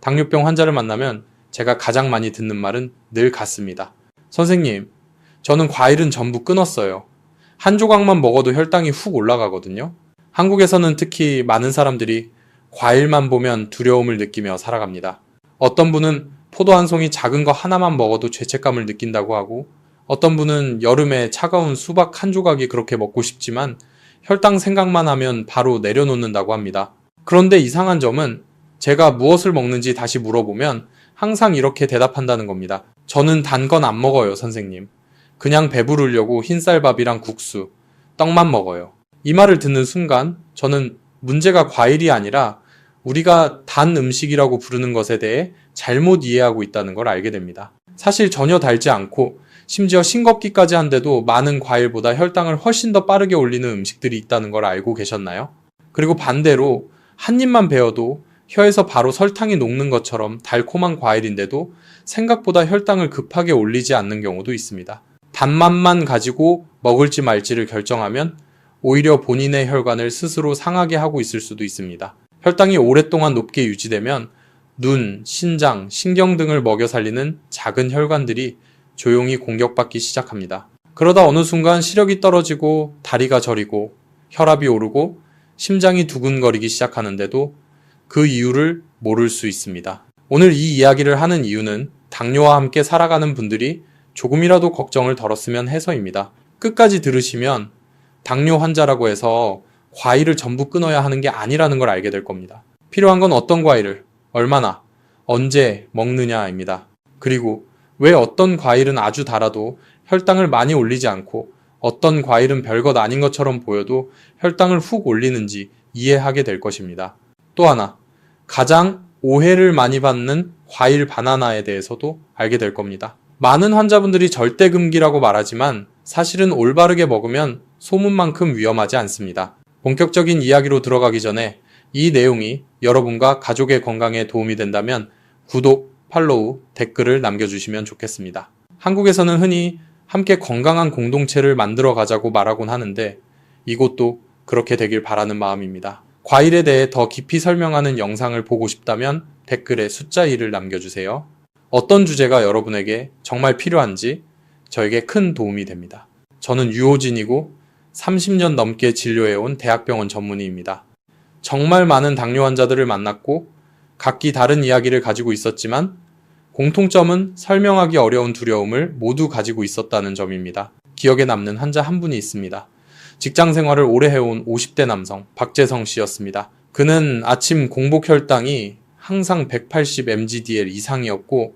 당뇨병 환자를 만나면 제가 가장 많이 듣는 말은 늘 같습니다. 선생님, 저는 과일은 전부 끊었어요. 한 조각만 먹어도 혈당이 훅 올라가거든요. 한국에서는 특히 많은 사람들이 과일만 보면 두려움을 느끼며 살아갑니다. 어떤 분은 포도 한 송이 작은 거 하나만 먹어도 죄책감을 느낀다고 하고, 어떤 분은 여름에 차가운 수박 한 조각이 그렇게 먹고 싶지만 혈당 생각만 하면 바로 내려놓는다고 합니다. 그런데 이상한 점은 제가 무엇을 먹는지 다시 물어보면 항상 이렇게 대답한다는 겁니다. 저는 단 건 안 먹어요, 선생님. 그냥 배부르려고 흰쌀밥이랑 국수, 떡만 먹어요. 이 말을 듣는 순간 저는 문제가 과일이 아니라 우리가 단 음식이라고 부르는 것에 대해 잘못 이해하고 있다는 걸 알게 됩니다. 사실 전혀 달지 않고 심지어 싱겁기까지 한데도 많은 과일보다 혈당을 훨씬 더 빠르게 올리는 음식들이 있다는 걸 알고 계셨나요? 그리고 반대로 한 입만 베어도 혀에서 바로 설탕이 녹는 것처럼 달콤한 과일인데도 생각보다 혈당을 급하게 올리지 않는 경우도 있습니다. 단맛만 가지고 먹을지 말지를 결정하면 오히려 본인의 혈관을 스스로 상하게 하고 있을 수도 있습니다. 혈당이 오랫동안 높게 유지되면 눈, 신장, 신경 등을 먹여 살리는 작은 혈관들이 조용히 공격받기 시작합니다. 그러다 어느 순간 시력이 떨어지고 다리가 저리고 혈압이 오르고 심장이 두근거리기 시작하는데도 그 이유를 모를 수 있습니다. 오늘 이 이야기를 하는 이유는 당뇨와 함께 살아가는 분들이 조금이라도 걱정을 덜었으면 해서입니다. 끝까지 들으시면 당뇨 환자라고 해서 과일을 전부 끊어야 하는 게 아니라는 걸 알게 될 겁니다. 필요한 건 어떤 과일을, 얼마나, 언제 먹느냐입니다. 그리고 왜 어떤 과일은 아주 달아도 혈당을 많이 올리지 않고 어떤 과일은 별것 아닌 것처럼 보여도 혈당을 훅 올리는지 이해하게 될 것입니다. 또 하나, 가장 오해를 많이 받는 과일 바나나에 대해서도 알게 될 겁니다. 많은 환자분들이 절대 금기라고 말하지만 사실은 올바르게 먹으면 소문만큼 위험하지 않습니다. 본격적인 이야기로 들어가기 전에 이 내용이 여러분과 가족의 건강에 도움이 된다면 구독, 팔로우, 댓글을 남겨주시면 좋겠습니다. 한국에서는 흔히 함께 건강한 공동체를 만들어 가자고 말하곤 하는데 이것도 그렇게 되길 바라는 마음입니다. 과일에 대해 더 깊이 설명하는 영상을 보고 싶다면 댓글에 숫자 1을 남겨주세요. 어떤 주제가 여러분에게 정말 필요한지 저에게 큰 도움이 됩니다. 저는 유호진이고 30년 넘게 진료해온 대학병원 전문의입니다. 정말 많은 당뇨 환자들을 만났고 각기 다른 이야기를 가지고 있었지만 공통점은 설명하기 어려운 두려움을 모두 가지고 있었다는 점입니다. 기억에 남는 환자 한 분이 있습니다. 직장 생활을 오래 해온 50대 남성 박재성 씨였습니다. 그는 아침 공복 혈당이 항상 180mg/dl 이상이었고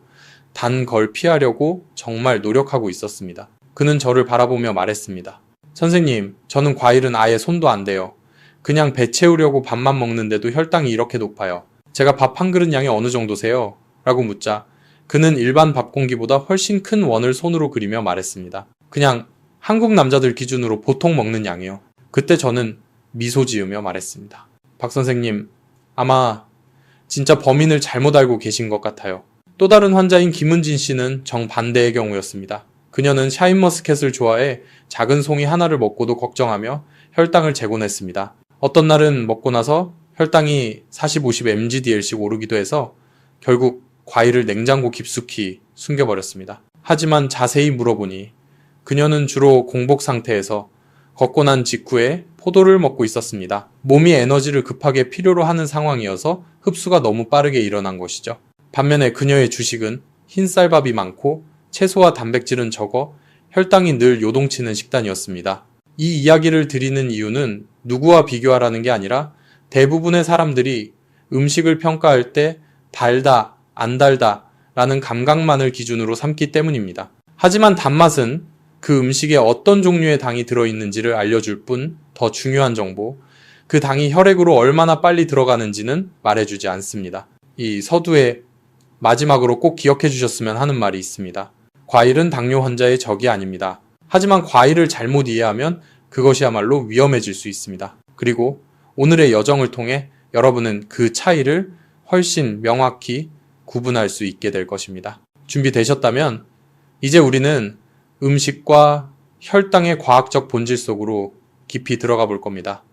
단 걸 피하려고 정말 노력하고 있었습니다. 그는 저를 바라보며 말했습니다. 선생님, 저는 과일은 아예 손도 안 대요. 그냥 배 채우려고 밥만 먹는데도 혈당이 이렇게 높아요. 제가 밥 한 그릇 양이 어느 정도세요? 라고 묻자 그는 일반 밥 공기보다 훨씬 큰 원을 손으로 그리며 말했습니다. 그냥 한국 남자들 기준으로 보통 먹는 양이요. 그때 저는 미소 지으며 말했습니다. 박 선생님, 아마 진짜 범인을 잘못 알고 계신 것 같아요. 또 다른 환자인 김은진 씨는 정반대의 경우였습니다. 그녀는 샤인머스켓을 좋아해 작은 송이 하나를 먹고도 걱정하며 혈당을 재곤 했습니다. 어떤 날은 먹고 나서 혈당이 40-50mg/dl씩 오르기도 해서 결국 과일을 냉장고 깊숙이 숨겨버렸습니다. 하지만 자세히 물어보니 그녀는 주로 공복 상태에서 걷고 난 직후에 포도를 먹고 있었습니다. 몸이 에너지를 급하게 필요로 하는 상황이어서 흡수가 너무 빠르게 일어난 것이죠. 반면에 그녀의 주식은 흰쌀밥이 많고 채소와 단백질은 적어 혈당이 늘 요동치는 식단이었습니다. 이 이야기를 드리는 이유는 누구와 비교하라는 게 아니라 대부분의 사람들이 음식을 평가할 때 달다, 안 달다 라는 감각만을 기준으로 삼기 때문입니다. 하지만 단맛은 그 음식에 어떤 종류의 당이 들어있는지를 알려줄 뿐 더 중요한 정보, 그 당이 혈액으로 얼마나 빨리 들어가는지는 말해주지 않습니다. 이 서두에 마지막으로 꼭 기억해 주셨으면 하는 말이 있습니다. 과일은 당뇨 환자의 적이 아닙니다. 하지만 과일을 잘못 이해하면 그것이야말로 위험해질 수 있습니다. 그리고 오늘의 여정을 통해 여러분은 그 차이를 훨씬 명확히 구분할 수 있게 될 것입니다. 준비되셨다면 이제 우리는 음식과 혈당의 과학적 본질 속으로 깊이 들어가 볼 겁니다.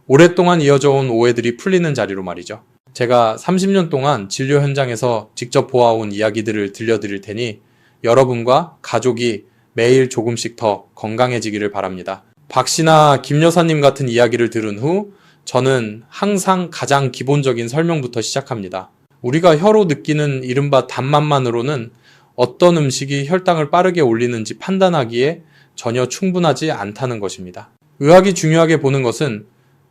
오랫동안 이어져 온 오해들이 풀리는 자리로 말이죠. 제가 30년 동안 진료 현장에서 직접 보아온 이야기들을 들려드릴 테니 여러분과 가족이 매일 조금씩 더 건강해지기를 바랍니다. 박 씨나 김 여사님 같은 이야기를 들은 후 저는 항상 가장 기본적인 설명부터 시작합니다. 우리가 혀로 느끼는 이른바 단맛만으로는 어떤 음식이 혈당을 빠르게 올리는지 판단하기에 전혀 충분하지 않다는 것입니다. 의학이 중요하게 보는 것은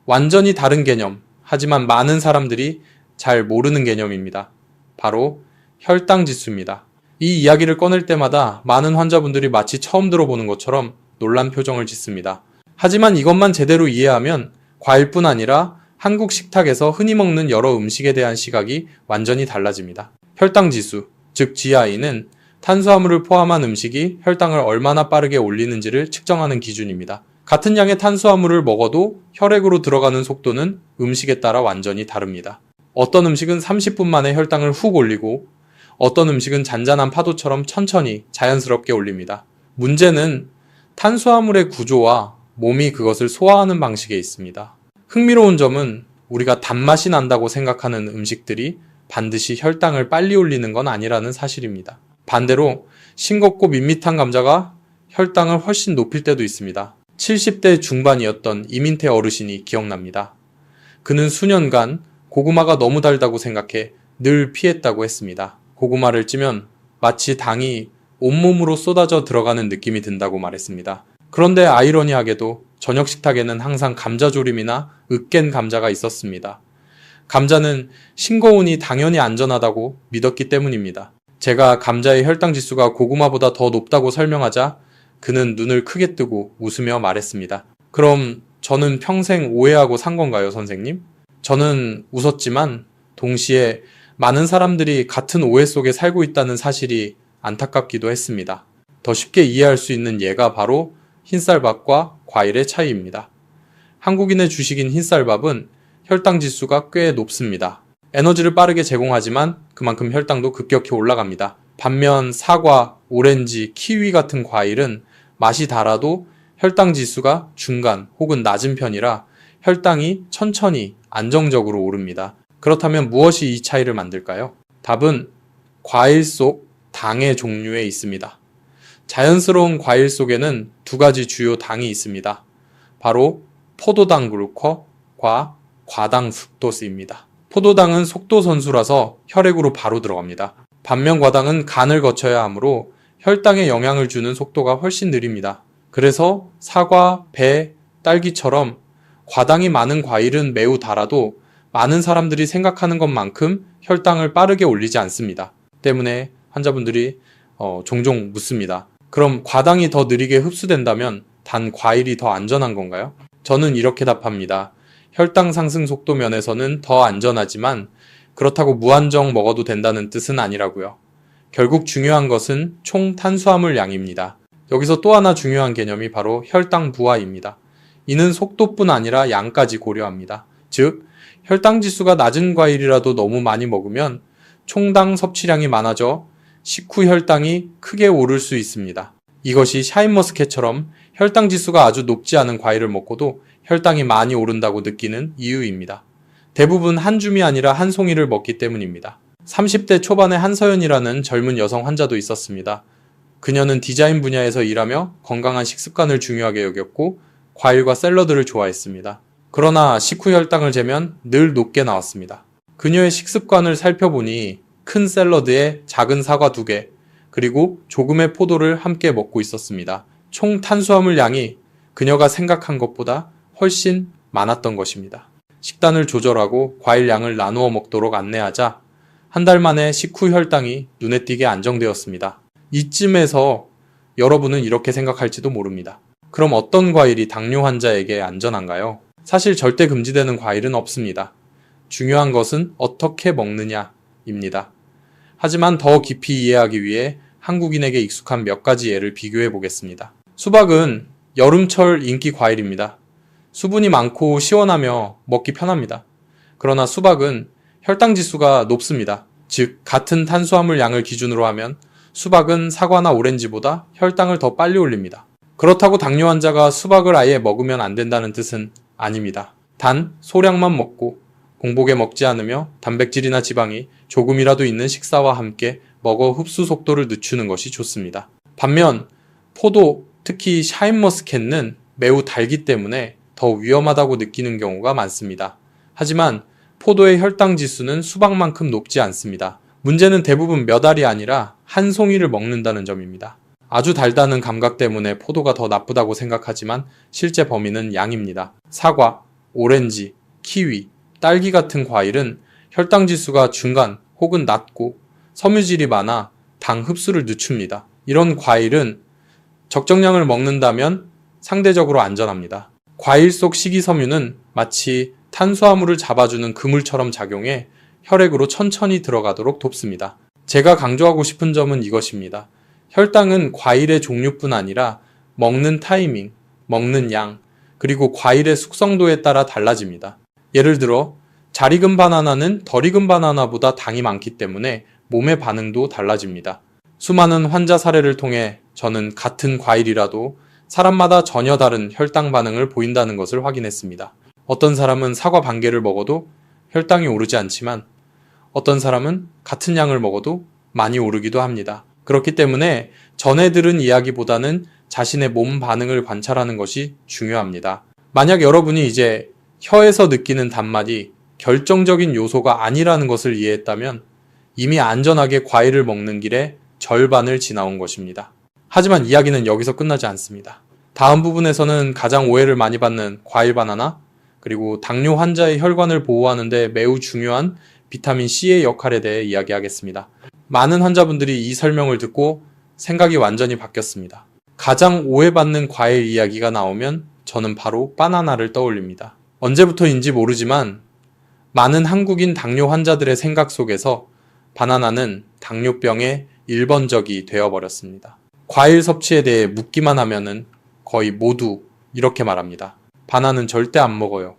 완전히 다른 개념, 하지만 많은 사람들이 잘 모르는 개념입니다. 바로 혈당 지수입니다. 이 이야기를 꺼낼 때마다 많은 환자분들이 마치 처음 들어보는 것처럼 놀란 표정을 짓습니다. 하지만 이것만 제대로 이해하면 과일뿐 아니라 한국 식탁에서 흔히 먹는 여러 음식에 대한 시각이 완전히 달라집니다. 혈당 지수, 즉 GI는 탄수화물을 포함한 음식이 혈당을 얼마나 빠르게 올리는지를 측정하는 기준입니다. 같은 양의 탄수화물을 먹어도 혈액으로 들어가는 속도는 음식에 따라 완전히 다릅니다. 어떤 음식은 30분 만에 혈당을 훅 올리고 어떤 음식은 잔잔한 파도처럼 천천히 자연스럽게 올립니다. 문제는 탄수화물의 구조와 몸이 그것을 소화하는 방식에 있습니다. 흥미로운 점은 우리가 단맛이 난다고 생각하는 음식들이 반드시 혈당을 빨리 올리는 건 아니라는 사실입니다. 반대로 싱겁고 밋밋한 감자가 혈당을 훨씬 높일 때도 있습니다. 70대 중반이었던 이민태 어르신이 기억납니다. 그는 수년간 고구마가 너무 달다고 생각해 늘 피했다고 했습니다. 고구마를 찌면 마치 당이 온몸으로 쏟아져 들어가는 느낌이 든다고 말했습니다. 그런데 아이러니하게도 저녁 식탁에는 항상 감자조림이나 으깬 감자가 있었습니다. 감자는 싱거우니 당연히 안전하다고 믿었기 때문입니다. 제가 감자의 혈당 지수가 고구마보다 더 높다고 설명하자 그는 눈을 크게 뜨고 웃으며 말했습니다. 그럼 저는 평생 오해하고 산 건가요, 선생님? 저는 웃었지만 동시에 많은 사람들이 같은 오해 속에 살고 있다는 사실이 안타깝기도 했습니다. 더 쉽게 이해할 수 있는 예가 바로 흰쌀밥과 과일의 차이입니다. 한국인의 주식인 흰쌀밥은 혈당 지수가 꽤 높습니다. 에너지를 빠르게 제공하지만 그만큼 혈당도 급격히 올라갑니다. 반면 사과, 오렌지, 키위 같은 과일은 맛이 달아도 혈당 지수가 중간 혹은 낮은 편이라 혈당이 천천히 안정적으로 오릅니다. 그렇다면 무엇이 이 차이를 만들까요? 답은 과일 속 당의 종류에 있습니다. 자연스러운 과일 속에는 두 가지 주요 당이 있습니다. 바로 포도당 글루커과 과당 fructose입니다. 포도당은 속도 선수라서 혈액으로 바로 들어갑니다. 반면 과당은 간을 거쳐야 하므로 혈당에 영향을 주는 속도가 훨씬 느립니다. 그래서 사과, 배, 딸기처럼 과당이 많은 과일은 매우 달아도 많은 사람들이 생각하는 것만큼 혈당을 빠르게 올리지 않습니다. 때문에 환자분들이 종종 묻습니다. 그럼 과당이 더 느리게 흡수된다면 단 과일이 더 안전한 건가요? 저는 이렇게 답합니다. 혈당 상승 속도 면에서는 더 안전하지만 그렇다고 무한정 먹어도 된다는 뜻은 아니라고요. 결국 중요한 것은 총 탄수화물 양입니다. 여기서 또 하나 중요한 개념이 바로 혈당 부하입니다. 이는 속도뿐 아니라 양까지 고려합니다. 즉, 혈당 지수가 낮은 과일이라도 너무 많이 먹으면 총당 섭취량이 많아져 식후 혈당이 크게 오를 수 있습니다. 이것이 샤인머스켓처럼 혈당 지수가 아주 높지 않은 과일을 먹고도 혈당이 많이 오른다고 느끼는 이유입니다. 대부분 한 줌이 아니라 한 송이를 먹기 때문입니다. 30대 초반의 한서연이라는 젊은 여성 환자도 있었습니다. 그녀는 디자인 분야에서 일하며 건강한 식습관을 중요하게 여겼고 과일과 샐러드를 좋아했습니다. 그러나 식후 혈당을 재면 늘 높게 나왔습니다. 그녀의 식습관을 살펴보니 큰 샐러드에 작은 사과 2개, 그리고 조금의 포도를 함께 먹고 있었습니다. 총 탄수화물 양이 그녀가 생각한 것보다 훨씬 많았던 것입니다. 식단을 조절하고 과일 양을 나누어 먹도록 안내하자 한 달 만에 식후 혈당이 눈에 띄게 안정되었습니다. 이쯤에서 여러분은 이렇게 생각할지도 모릅니다. 그럼 어떤 과일이 당뇨 환자에게 안전한가요? 사실 절대 금지되는 과일은 없습니다. 중요한 것은 어떻게 먹느냐입니다. 하지만 더 깊이 이해하기 위해 한국인에게 익숙한 몇 가지 예를 비교해 보겠습니다. 수박은 여름철 인기 과일입니다. 수분이 많고 시원하며 먹기 편합니다. 그러나 수박은 혈당 지수가 높습니다. 즉, 같은 탄수화물 양을 기준으로 하면 수박은 사과나 오렌지보다 혈당을 더 빨리 올립니다. 그렇다고 당뇨 환자가 수박을 아예 먹으면 안 된다는 뜻은 아닙니다. 단 소량만 먹고 공복에 먹지 않으며 단백질이나 지방이 조금이라도 있는 식사와 함께 먹어 흡수 속도를 늦추는 것이 좋습니다. 반면 포도, 특히 샤인머스켓은 매우 달기 때문에 더 위험하다고 느끼는 경우가 많습니다. 하지만 포도의 혈당 지수는 수박만큼 높지 않습니다. 문제는 대부분 몇 알이 아니라 한 송이를 먹는다는 점입니다. 아주 달다는 감각 때문에 포도가 더 나쁘다고 생각하지만 실제 범위는 양입니다. 사과, 오렌지, 키위, 딸기 같은 과일은 혈당 지수가 중간 혹은 낮고 섬유질이 많아 당 흡수를 늦춥니다. 이런 과일은 적정량을 먹는다면 상대적으로 안전합니다. 과일 속 식이섬유는 마치 탄수화물을 잡아주는 그물처럼 작용해 혈액으로 천천히 들어가도록 돕습니다. 제가 강조하고 싶은 점은 이것입니다. 혈당은 과일의 종류뿐 아니라 먹는 타이밍, 먹는 양, 그리고 과일의 숙성도에 따라 달라집니다. 예를 들어 잘 익은 바나나는 덜 익은 바나나보다 당이 많기 때문에 몸의 반응도 달라집니다. 수많은 환자 사례를 통해 저는 같은 과일이라도 사람마다 전혀 다른 혈당 반응을 보인다는 것을 확인했습니다. 어떤 사람은 사과 반 개를 먹어도 혈당이 오르지 않지만 어떤 사람은 같은 양을 먹어도 많이 오르기도 합니다. 그렇기 때문에 전에 들은 이야기보다는 자신의 몸 반응을 관찰하는 것이 중요합니다. 만약 여러분이 이제 혀에서 느끼는 단맛이 결정적인 요소가 아니라는 것을 이해했다면 이미 안전하게 과일을 먹는 길에 절반을 지나온 것입니다. 하지만 이야기는 여기서 끝나지 않습니다. 다음 부분에서는 가장 오해를 많이 받는 과일 바나나, 그리고 당뇨 환자의 혈관을 보호하는 데 매우 중요한 비타민 C의 역할에 대해 이야기하겠습니다. 많은 환자분들이 이 설명을 듣고 생각이 완전히 바뀌었습니다. 가장 오해받는 과일 이야기가 나오면 저는 바로 바나나를 떠올립니다. 언제부터인지 모르지만 많은 한국인 당뇨 환자들의 생각 속에서 바나나는 당뇨병의 1번적이 되어버렸습니다. 과일 섭취에 대해 묻기만 하면은 거의 모두 이렇게 말합니다. 바나나는 절대 안 먹어요.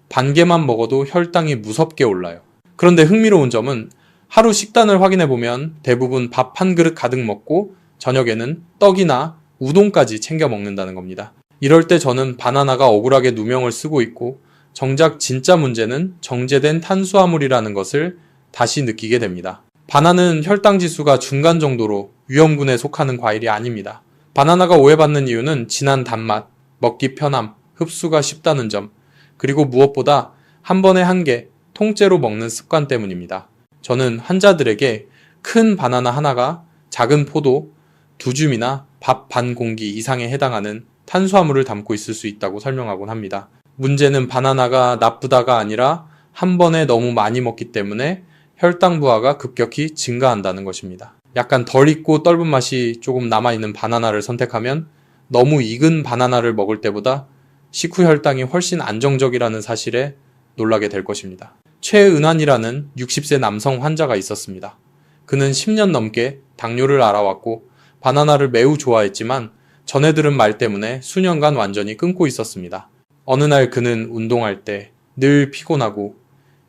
반 개만 먹어도 혈당이 무섭게 올라요. 그런데 흥미로운 점은 하루 식단을 확인해보면 대부분 밥 한 그릇 가득 먹고 저녁에는 떡이나 우동까지 챙겨 먹는다는 겁니다. 이럴 때 저는 바나나가 억울하게 누명을 쓰고 있고 정작 진짜 문제는 정제된 탄수화물이라는 것을 다시 느끼게 됩니다. 바나나는 혈당 지수가 중간 정도로 위험군에 속하는 과일이 아닙니다. 바나나가 오해받는 이유는 진한 단맛, 먹기 편함, 흡수가 쉽다는 점, 그리고 무엇보다 한 번에 한 개, 통째로 먹는 습관 때문입니다. 저는 환자들에게 큰 바나나 하나가 작은 포도 2줌이나 밥 반 공기 이상에 해당하는 탄수화물을 담고 있을 수 있다고 설명하곤 합니다. 문제는 바나나가 나쁘다가 아니라 한 번에 너무 많이 먹기 때문에 혈당 부하가 급격히 증가한다는 것입니다. 약간 덜 익고 떫은 맛이 조금 남아있는 바나나를 선택하면 너무 익은 바나나를 먹을 때보다 식후 혈당이 훨씬 안정적이라는 사실에 놀라게 될 것입니다. 최은환이라는 60세 남성 환자가 있었습니다. 그는 10년 넘게 당뇨를 알아왔고 바나나를 매우 좋아했지만 전에 들은 말 때문에 수년간 완전히 끊고 있었습니다. 어느 날 그는 운동할 때 늘 피곤하고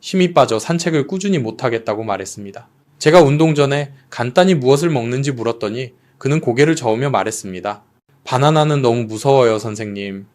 힘이 빠져 산책을 꾸준히 못하겠다고 말했습니다. 제가 운동 전에 간단히 무엇을 먹는지 물었더니 그는 고개를 저으며 말했습니다. 바나나는 너무 무서워요, 선생님.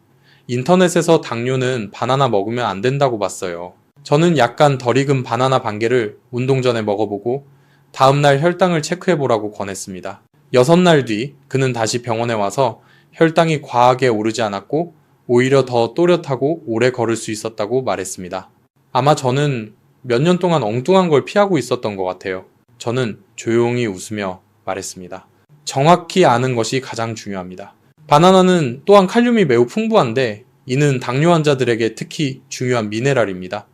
인터넷에서 당뇨는 바나나 먹으면 안 된다고 봤어요. 저는 약간 덜 익은 바나나 반 개를 운동 전에 먹어보고 다음날 혈당을 체크해보라고 권했습니다. 6날 뒤 그는 다시 병원에 와서 혈당이 과하게 오르지 않았고 오히려 더 또렷하고 오래 걸을 수 있었다고 말했습니다. 아마 저는 몇 년 동안 엉뚱한 걸 피하고 있었던 것 같아요. 저는 조용히 웃으며 말했습니다. 정확히 아는 것이 가장 중요합니다. 바나나는 또한 칼륨이 매우 풍부한데 이는 당뇨 환자들에게 특히 중요한 미네랄입니다.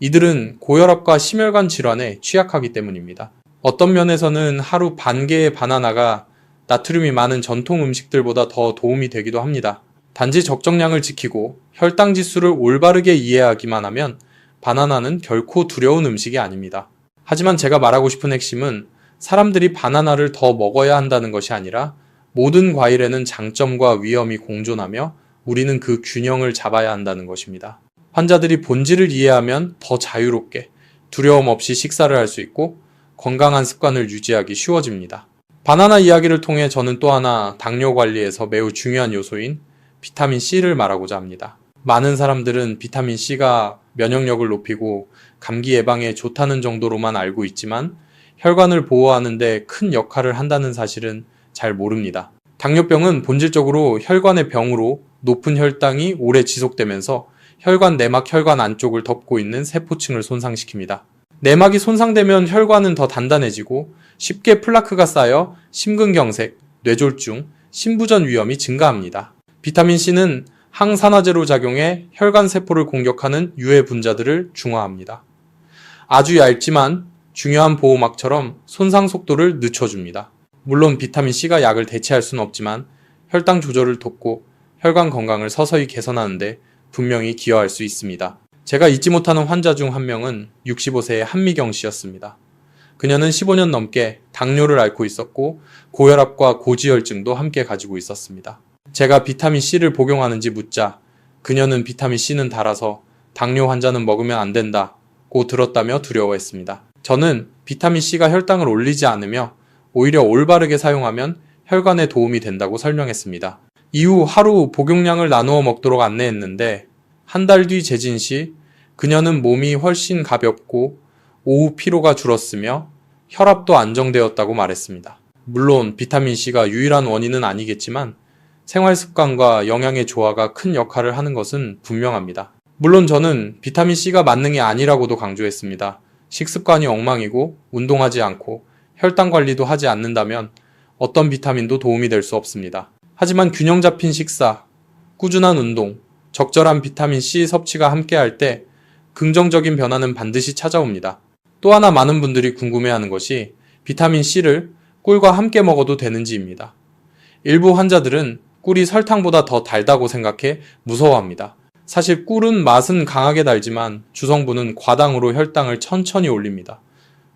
이들은 고혈압과 심혈관 질환에 취약하기 때문입니다. 어떤 면에서는 하루 반 개의 바나나가 나트륨이 많은 전통 음식들보다 더 도움이 되기도 합니다. 단지 적정량을 지키고 혈당 지수를 올바르게 이해하기만 하면 바나나는 결코 두려운 음식이 아닙니다. 하지만 제가 말하고 싶은 핵심은 사람들이 바나나를 더 먹어야 한다는 것이 아니라 모든 과일에는 장점과 위험이 공존하며 우리는 그 균형을 잡아야 한다는 것입니다. 환자들이 본질을 이해하면 더 자유롭게 두려움 없이 식사를 할 수 있고 건강한 습관을 유지하기 쉬워집니다. 바나나 이야기를 통해 저는 또 하나 당뇨 관리에서 매우 중요한 요소인 비타민 C를 말하고자 합니다. 많은 사람들은 비타민 C가 면역력을 높이고 감기 예방에 좋다는 정도로만 알고 있지만 혈관을 보호하는 데 큰 역할을 한다는 사실은 잘 모릅니다. 당뇨병은 본질적으로 혈관의 병으로 높은 혈당이 오래 지속되면서 혈관 내막 혈관 안쪽을 덮고 있는 세포층을 손상시킵니다. 내막이 손상되면 혈관은 더 단단해지고 쉽게 플라크가 쌓여 심근경색, 뇌졸중, 심부전 위험이 증가합니다. 비타민 C는 항산화제로 작용해 혈관 세포를 공격하는 유해 분자들을 중화합니다. 아주 얇지만 중요한 보호막처럼 손상 속도를 늦춰줍니다. 물론 비타민 C가 약을 대체할 수는 없지만 혈당 조절을 돕고 혈관 건강을 서서히 개선하는데 분명히 기여할 수 있습니다. 제가 잊지 못하는 환자 중 한 명은 65세의 한미경 씨였습니다. 그녀는 15년 넘게 당뇨를 앓고 있었고 고혈압과 고지혈증도 함께 가지고 있었습니다. 제가 비타민 C를 복용하는지 묻자 그녀는 비타민 C는 달아서 당뇨 환자는 먹으면 안 된다고 들었다며 두려워했습니다. 저는 비타민 C가 혈당을 올리지 않으며 오히려 올바르게 사용하면 혈관에 도움이 된다고 설명했습니다. 이후 하루 복용량을 나누어 먹도록 안내했는데 한 달 뒤 재진 시 그녀는 몸이 훨씬 가볍고 오후 피로가 줄었으며 혈압도 안정되었다고 말했습니다. 물론 비타민 C가 유일한 원인은 아니겠지만 생활 습관과 영양의 조화가 큰 역할을 하는 것은 분명합니다. 물론 저는 비타민 C가 만능이 아니라고도 강조했습니다. 식습관이 엉망이고 운동하지 않고 혈당 관리도 하지 않는다면 어떤 비타민도 도움이 될 수 없습니다. 하지만 균형 잡힌 식사, 꾸준한 운동, 적절한 비타민 C 섭취가 함께할 때 긍정적인 변화는 반드시 찾아옵니다. 또 하나 많은 분들이 궁금해하는 것이 비타민 C를 꿀과 함께 먹어도 되는지입니다. 일부 환자들은 꿀이 설탕보다 더 달다고 생각해 무서워합니다. 사실 꿀은 맛은 강하게 달지만 주성분은 과당으로 혈당을 천천히 올립니다.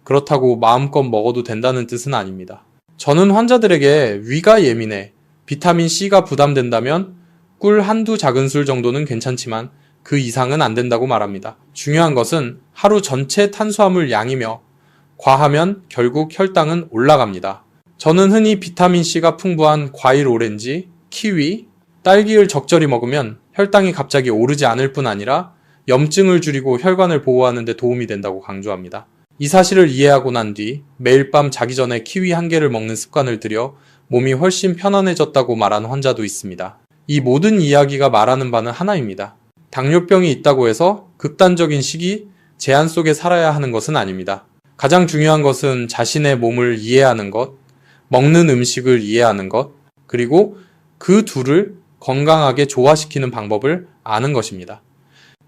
그렇다고 마음껏 먹어도 된다는 뜻은 아닙니다. 저는 환자들에게 위가 예민해 비타민 C가 부담된다면 꿀 한두 작은술 정도는 괜찮지만 그 이상은 안 된다고 말합니다. 중요한 것은 하루 전체 탄수화물 양이며 과하면 결국 혈당은 올라갑니다. 저는 흔히 비타민 C가 풍부한 과일 오렌지, 키위, 딸기를 적절히 먹으면 혈당이 갑자기 오르지 않을 뿐 아니라 염증을 줄이고 혈관을 보호하는 데 도움이 된다고 강조합니다. 이 사실을 이해하고 난 뒤 매일 밤 자기 전에 키위 한 개를 먹는 습관을 들여 몸이 훨씬 편안해졌다고 말한 환자도 있습니다. 이 모든 이야기가 말하는 바는 하나입니다. 당뇨병이 있다고 해서 극단적인 식이 제한 속에 살아야 하는 것은 아닙니다. 가장 중요한 것은 자신의 몸을 이해하는 것, 먹는 음식을 이해하는 것, 그리고 그 둘을 건강하게 조화시키는 방법을 아는 것입니다.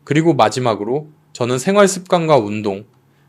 그리고 마지막으로 저는 생활 습관과 운동,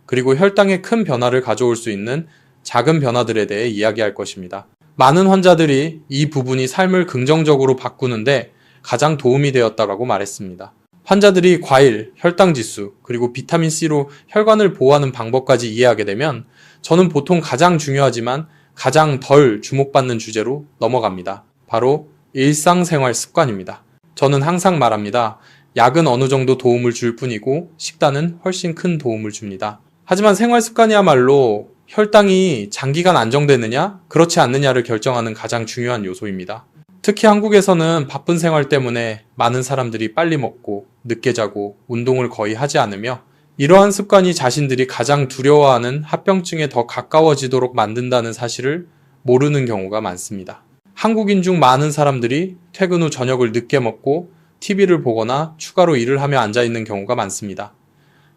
그리고 혈당에 큰 변화를 가져올 수 있는 작은 변화들에 대해 이야기할 것입니다. 많은 환자들이 이 부분이 삶을 긍정적으로 바꾸는데 가장 도움이 되었다고 말했습니다. 환자들이 과일, 혈당지수, 그리고 비타민C로 혈관을 보호하는 방법까지 이해하게 되면 저는 보통 가장 중요하지만 가장 덜 주목받는 주제로 넘어갑니다. 바로 일상생활 습관입니다. 저는 항상 말합니다. 약은 어느 정도 도움을 줄 뿐이고 식단은 훨씬 큰 도움을 줍니다. 하지만 생활 습관이야말로 혈당이 장기간 안정되느냐, 그렇지 않느냐를 결정하는 가장 중요한 요소입니다. 특히 한국에서는 바쁜 생활 때문에 많은 사람들이 빨리 먹고 늦게 자고 운동을 거의 하지 않으며 이러한 습관이 자신들이 가장 두려워하는 합병증에 더 가까워지도록 만든다는 사실을 모르는 경우가 많습니다. 한국인 중 많은 사람들이 퇴근 후 저녁을 늦게 먹고 TV를 보거나 추가로 일을 하며 앉아있는 경우가 많습니다.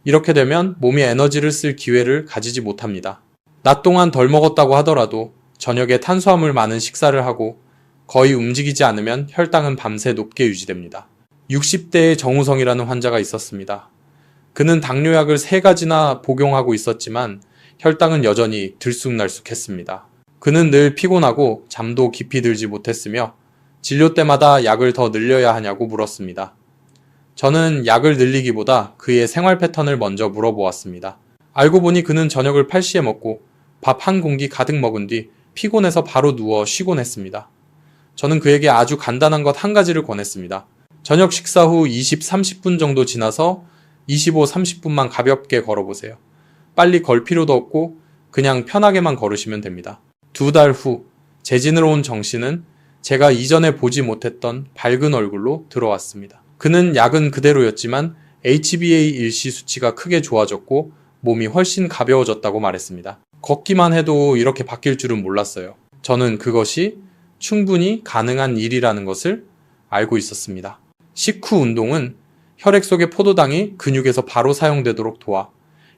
이렇게 되면 몸이 에너지를 쓸 기회를 가지지 못합니다. 낮 동안 덜 먹었다고 하더라도 저녁에 탄수화물 많은 식사를 하고 거의 움직이지 않으면 혈당은 밤새 높게 유지됩니다. 60대의 정우성이라는 환자가 있었습니다. 그는 당뇨약을 3가지나 복용하고 있었지만 혈당은 여전히 들쑥날쑥했습니다. 그는 늘 피곤하고 잠도 깊이 들지 못했으며 진료 때마다 약을 더 늘려야 하냐고 물었습니다. 저는 약을 늘리기보다 그의 생활 패턴을 먼저 물어보았습니다. 알고 보니 그는 저녁을 8시에 먹고 밥 한 공기 가득 먹은 뒤 피곤해서 바로 누워 쉬곤 했습니다. 저는 그에게 아주 간단한 것 한 가지를 권했습니다. 저녁 식사 후 20, 30분 정도 지나서 25, 30분만 가볍게 걸어보세요. 빨리 걸 필요도 없고 그냥 편하게만 걸으시면 됩니다. 2달 후 재진으로 온 정 씨는 제가 이전에 보지 못했던 밝은 얼굴로 들어왔습니다. 그는 약은 그대로였지만 HbA1c 수치가 크게 좋아졌고 몸이 훨씬 가벼워졌다고 말했습니다. 걷기만 해도 이렇게 바뀔 줄은 몰랐어요. 저는 그것이 충분히 가능한 일이라는 것을 알고 있었습니다. 식후 운동은 혈액 속의 포도당이 근육에서 바로 사용되도록 도와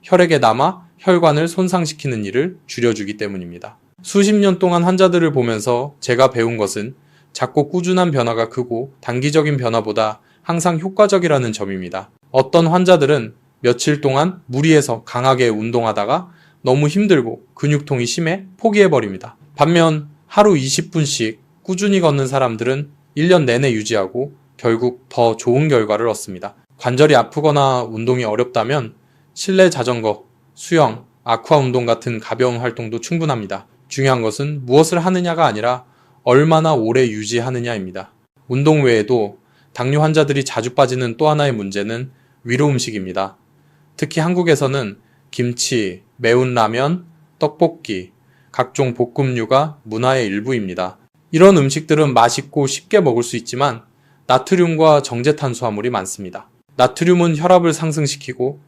혈액에 남아 혈관을 손상시키는 일을 줄여주기 때문입니다. 수십 년 동안 환자들을 보면서 제가 배운 것은 작고 꾸준한 변화가 크고 단기적인 변화보다 항상 효과적이라는 점입니다. 어떤 환자들은 며칠 동안 무리해서 강하게 운동하다가 너무 힘들고 근육통이 심해 포기해버립니다. 반면 하루 20분씩 꾸준히 걷는 사람들은 1년 내내 유지하고 결국 더 좋은 결과를 얻습니다. 관절이 아프거나 운동이 어렵다면 실내 자전거, 수영, 아쿠아 운동 같은 가벼운 활동도 충분합니다. 중요한 것은 무엇을 하느냐가 아니라 얼마나 오래 유지하느냐입니다. 운동 외에도 당뇨 환자들이 자주 빠지는 또 하나의 문제는 위로 음식입니다. 특히 한국에서는 김치, 매운 라면, 떡볶이, 각종 볶음류가 문화의 일부입니다. 이런 음식들은 맛있고 쉽게 먹을 수 있지만 나트륨과 정제 탄수화물이 많습니다. 나트륨은 혈압을 상승시키고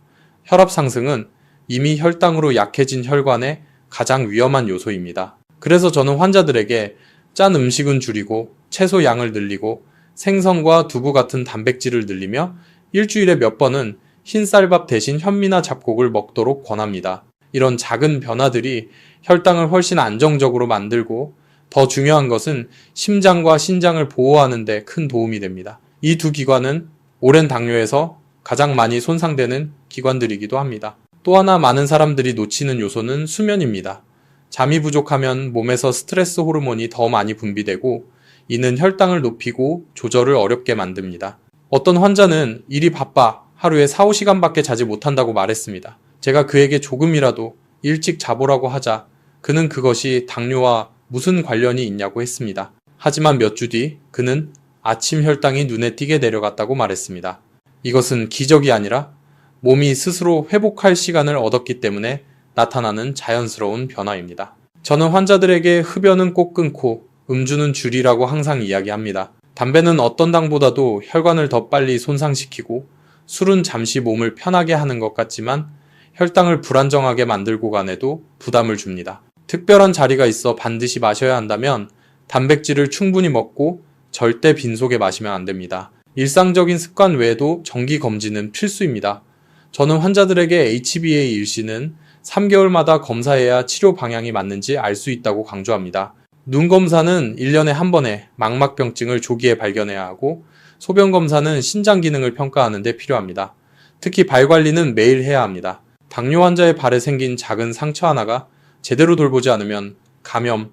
혈압 상승은 이미 혈당으로 약해진 혈관의 가장 위험한 요소입니다. 그래서 저는 환자들에게 짠 음식은 줄이고 채소 양을 늘리고 생선과 두부 같은 단백질을 늘리며 일주일에 몇 번은 흰쌀밥 대신 현미나 잡곡을 먹도록 권합니다. 이런 작은 변화들이 혈당을 훨씬 안정적으로 만들고 더 중요한 것은 심장과 신장을 보호하는 데 큰 도움이 됩니다. 이 두 기관은 오랜 당뇨에서 가장 많이 손상되는 기관들이기도 합니다. 또 하나 많은 사람들이 놓치는 요소는 수면입니다. 잠이 부족하면 몸에서 스트레스 호르몬이 더 많이 분비되고 이는 혈당을 높이고 조절을 어렵게 만듭니다. 어떤 환자는 일이 바빠 하루에 4-5시간밖에 자지 못한다고 말했습니다. 제가 그에게 조금이라도 일찍 자보라고 하자 그는 그것이 당뇨와 무슨 관련이 있냐고 했습니다. 하지만 몇 주 뒤 그는 아침 혈당이 눈에 띄게 내려갔다고 말했습니다. 이것은 기적이 아니라 몸이 스스로 회복할 시간을 얻었기 때문에 나타나는 자연스러운 변화입니다. 저는 환자들에게 흡연은 꼭 끊고 음주는 줄이라고 항상 이야기합니다. 담배는 어떤 당보다도 혈관을 더 빨리 손상시키고 술은 잠시 몸을 편하게 하는 것 같지만 혈당을 불안정하게 만들고 간에도 부담을 줍니다. 특별한 자리가 있어 반드시 마셔야 한다면 단백질을 충분히 먹고 절대 빈속에 마시면 안 됩니다. 일상적인 습관 외에도 정기 검진은 필수입니다. 저는 환자들에게 HbA1c는 3개월마다 검사해야 치료 방향이 맞는지 알 수 있다고 강조합니다. 눈 검사는 1년에 한 번에 망막병증을 조기에 발견해야 하고 소변 검사는 신장 기능을 평가하는 데 필요합니다. 특히 발 관리는 매일 해야 합니다. 당뇨 환자의 발에 생긴 작은 상처 하나가 제대로 돌보지 않으면 감염,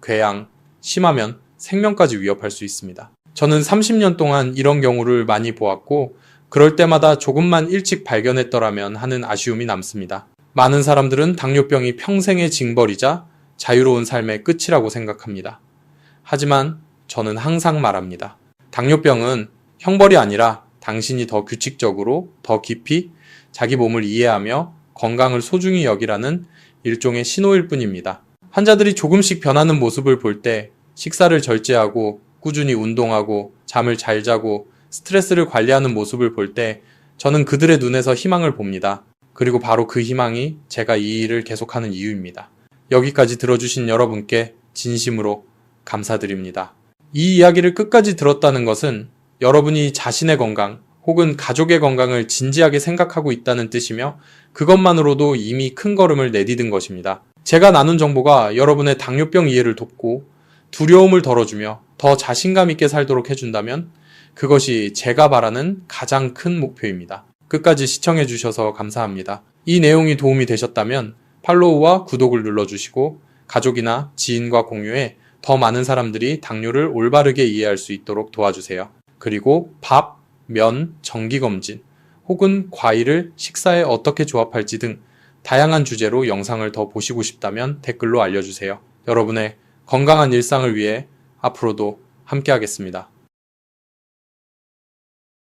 궤양, 심하면 생명까지 위협할 수 있습니다. 저는 30년 동안 이런 경우를 많이 보았고 그럴 때마다 조금만 일찍 발견했더라면 하는 아쉬움이 남습니다. 많은 사람들은 당뇨병이 평생의 징벌이자 자유로운 삶의 끝이라고 생각합니다. 하지만 저는 항상 말합니다. 당뇨병은 형벌이 아니라 당신이 더 규칙적으로, 더 깊이 자기 몸을 이해하며 건강을 소중히 여기라는 일종의 신호일 뿐입니다. 환자들이 조금씩 변하는 모습을 볼 때 식사를 절제하고 꾸준히 운동하고 잠을 잘 자고 스트레스를 관리하는 모습을 볼 때 저는 그들의 눈에서 희망을 봅니다. 그리고 바로 그 희망이 제가 이 일을 계속하는 이유입니다. 여기까지 들어주신 여러분께 진심으로 감사드립니다. 이 이야기를 끝까지 들었다는 것은 여러분이 자신의 건강 혹은 가족의 건강을 진지하게 생각하고 있다는 뜻이며 그것만으로도 이미 큰 걸음을 내디딘 것입니다. 제가 나눈 정보가 여러분의 당뇨병 이해를 돕고 두려움을 덜어주며 더 자신감 있게 살도록 해준다면 그것이 제가 바라는 가장 큰 목표입니다. 끝까지 시청해주셔서 감사합니다. 이 내용이 도움이 되셨다면 팔로우와 구독을 눌러주시고 가족이나 지인과 공유해 더 많은 사람들이 당뇨를 올바르게 이해할 수 있도록 도와주세요. 그리고 밥, 면, 정기검진 혹은 과일을 식사에 어떻게 조합할지 등 다양한 주제로 영상을 더 보시고 싶다면 댓글로 알려주세요. 여러분의 건강한 일상을 위해 앞으로도 함께하겠습니다.